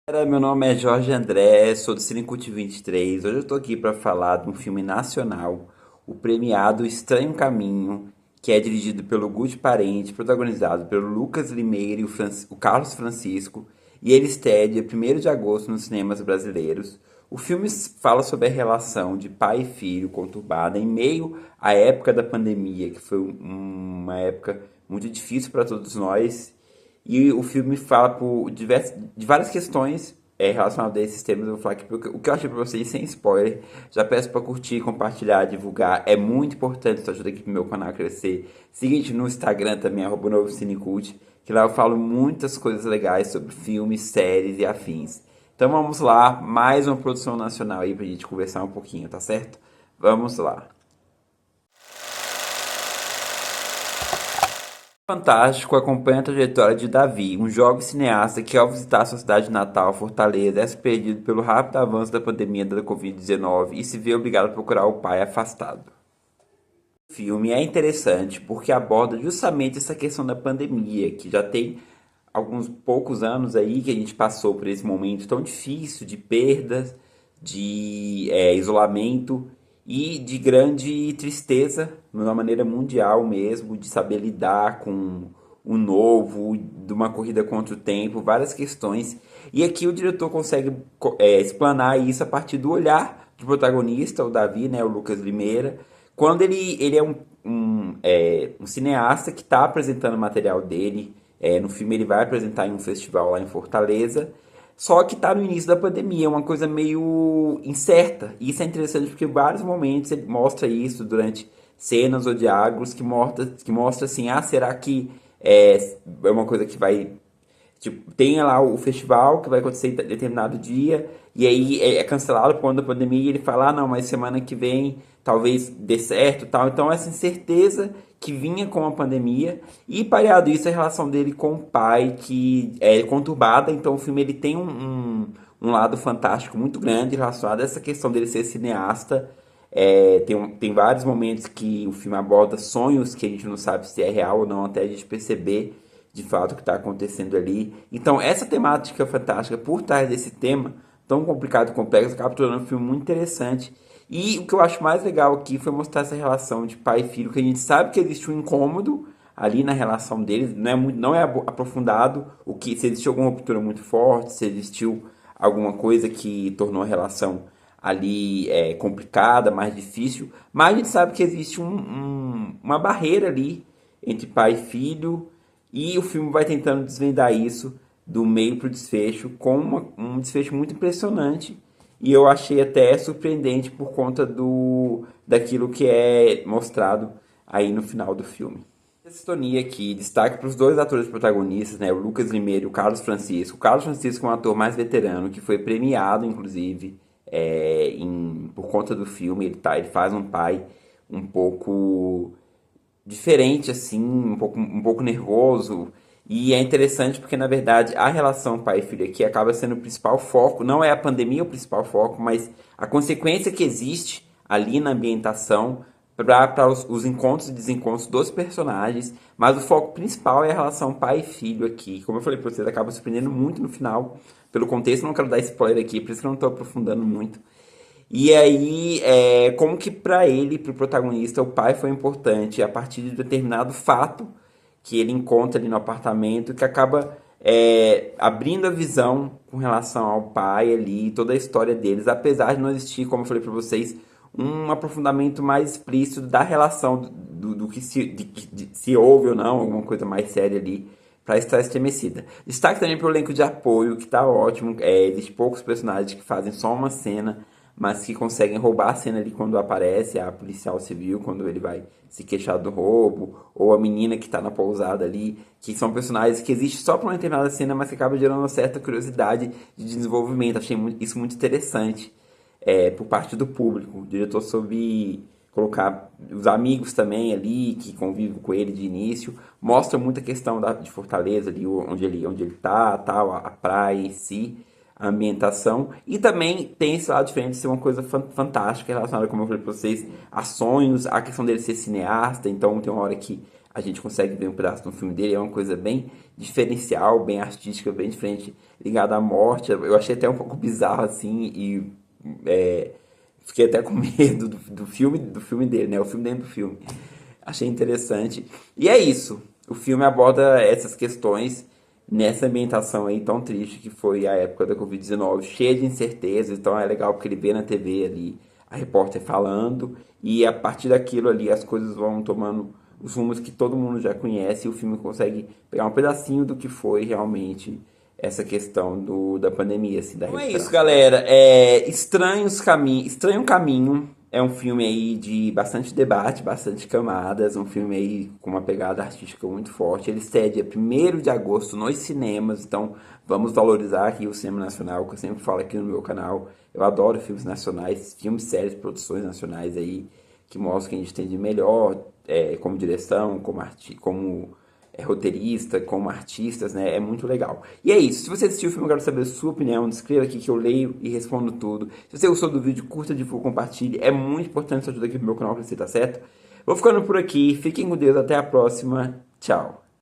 Meu nome é Jorge André, sou do Cinecult 23. Hoje eu estou aqui para falar de um filme nacional, o premiado Estranho Caminho, que é dirigido pelo Gude Parente, protagonizado pelo Lucas Limeira e o Carlos Francisco, e ele estreia dia 1º de agosto nos cinemas brasileiros. O filme fala sobre a relação de pai e filho conturbada em meio à época da pandemia, que foi uma época muito difícil para todos nós, e o filme fala de várias questões relacionadas a esses temas. Eu vou falar aqui o que eu achei pra vocês sem spoiler. Já peço pra curtir, compartilhar, divulgar. É muito importante, isso ajuda aqui pro meu canal a crescer. Siga a gente no Instagram também, @novo Cinecult, que lá eu falo muitas coisas legais sobre filmes, séries e afins. Então vamos lá, mais uma produção nacional aí pra gente conversar um pouquinho, tá certo? Vamos lá. Fantástico acompanha a trajetória de Davi, um jovem cineasta que, ao visitar sua cidade natal, Fortaleza, é surpreendido pelo rápido avanço da pandemia da Covid-19 e se vê obrigado a procurar o pai afastado. O filme é interessante porque aborda justamente essa questão da pandemia, que já tem alguns poucos anos aí que a gente passou por esse momento tão difícil de perdas, de isolamento e de grande tristeza, de uma maneira mundial mesmo, de saber lidar com o novo, de uma corrida contra o tempo, várias questões. E aqui o diretor consegue explanar isso a partir do olhar do protagonista, o Davi, né, o Lucas Limeira, quando ele é um cineasta que está apresentando o material dele. No filme ele vai apresentar em um festival lá em Fortaleza, só que está no início da pandemia, é uma coisa meio incerta. E isso é interessante porque em vários momentos ele mostra isso durante cenas ou diálogos que mostra assim, será que é uma coisa que vai. Tipo, tem lá o festival que vai acontecer em determinado dia, e aí é cancelado por conta da pandemia, e ele fala, não, mas semana que vem talvez dê certo e tal. Então, essa incerteza que vinha com a pandemia, e pareado isso, a relação dele com o pai, que é conturbada. Então, o filme ele tem um lado fantástico muito grande relacionado a essa questão dele ser cineasta. Tem vários momentos que o filme aborda sonhos que a gente não sabe se é real ou não, até a gente perceber de fato o que está acontecendo ali. Então, essa temática fantástica por trás desse tema tão complicado e complexo acaba tornando um filme muito interessante. E o que eu acho mais legal aqui foi mostrar essa relação de pai e filho, que a gente sabe que existe um incômodo ali na relação deles, não é aprofundado o que se existiu alguma ruptura muito forte, se existiu alguma coisa que tornou a relação ali complicada, mais difícil, mas a gente sabe que existe uma barreira ali entre pai e filho, e o filme vai tentando desvendar isso do meio para o desfecho, com um desfecho muito impressionante. E eu achei até surpreendente por conta daquilo que é mostrado aí no final do filme. Essa sintonia aqui, destaque para os dois atores protagonistas, né, o Lucas Limeiro e o Carlos Francisco. O Carlos Francisco é um ator mais veterano, que foi premiado, inclusive, por conta do filme. Ele faz um pai um pouco diferente, assim, um pouco nervoso. E é interessante porque, na verdade, a relação pai e filho aqui acaba sendo o principal foco. Não é a pandemia o principal foco, mas a consequência que existe ali na ambientação para os encontros e desencontros dos personagens. Mas o foco principal é a relação pai e filho aqui. Como eu falei para vocês, acaba surpreendendo muito no final. Pelo contexto, não quero dar spoiler aqui, por isso que eu não estou aprofundando muito. E aí, como que para ele, para o protagonista, o pai foi importante a partir de determinado fato que ele encontra ali no apartamento, que acaba abrindo a visão com relação ao pai ali, toda a história deles, apesar de não existir, como eu falei para vocês, um aprofundamento mais explícito da relação do que se houve ou não, alguma coisa mais séria ali para estar estremecida. Destaque também para o elenco de apoio, que está ótimo. Existem poucos personagens que fazem só uma cena, mas que conseguem roubar a cena ali quando aparece a policial civil, quando ele vai se queixar do roubo, ou a menina que está na pousada ali, que são personagens que existem só para uma determinada cena, mas que acaba gerando uma certa curiosidade de desenvolvimento. Achei isso muito interessante por parte do público. O diretor soube colocar os amigos também ali, que convivem com ele de início, mostra muita questão de Fortaleza, ali onde ele tá, tal, a praia em si, a ambientação, e também tem esse lado diferente de ser uma coisa fantástica relacionada, como eu falei para vocês, a sonhos, a questão dele ser cineasta. Então tem uma hora que a gente consegue ver um pedaço do filme dele, é uma coisa bem diferencial, bem artística, bem diferente, ligada à morte. Eu achei até um pouco bizarro assim e fiquei até com medo do filme dele, né? O filme dentro do filme. Achei interessante. E é isso. O filme aborda essas questões nessa ambientação aí tão triste que foi a época da Covid-19, cheia de incertezas. Então é legal porque ele vê na TV ali a repórter falando e a partir daquilo ali as coisas vão tomando os rumos que todo mundo já conhece e o filme consegue pegar um pedacinho do que foi realmente essa questão da pandemia, assim, da então é isso, galera. Estranho Caminho é um filme aí de bastante debate, bastante camadas, um filme aí com uma pegada artística muito forte. Ele estreia dia 1º de agosto nos cinemas, então vamos valorizar aqui o cinema nacional, que eu sempre falo aqui no meu canal. Eu adoro filmes nacionais, filmes, séries, produções nacionais aí, que mostram o que a gente tem de melhor, como direção, como roteirista, como artistas, né? É muito legal. E é isso. Se você assistiu o filme, eu quero saber a sua opinião. Escreva aqui que eu leio e respondo tudo. Se você gostou do vídeo, curta, divulga, compartilhe. É muito importante sua ajuda aqui pro meu canal crescer, tá certo? Vou ficando por aqui. Fiquem com Deus. Até a próxima. Tchau.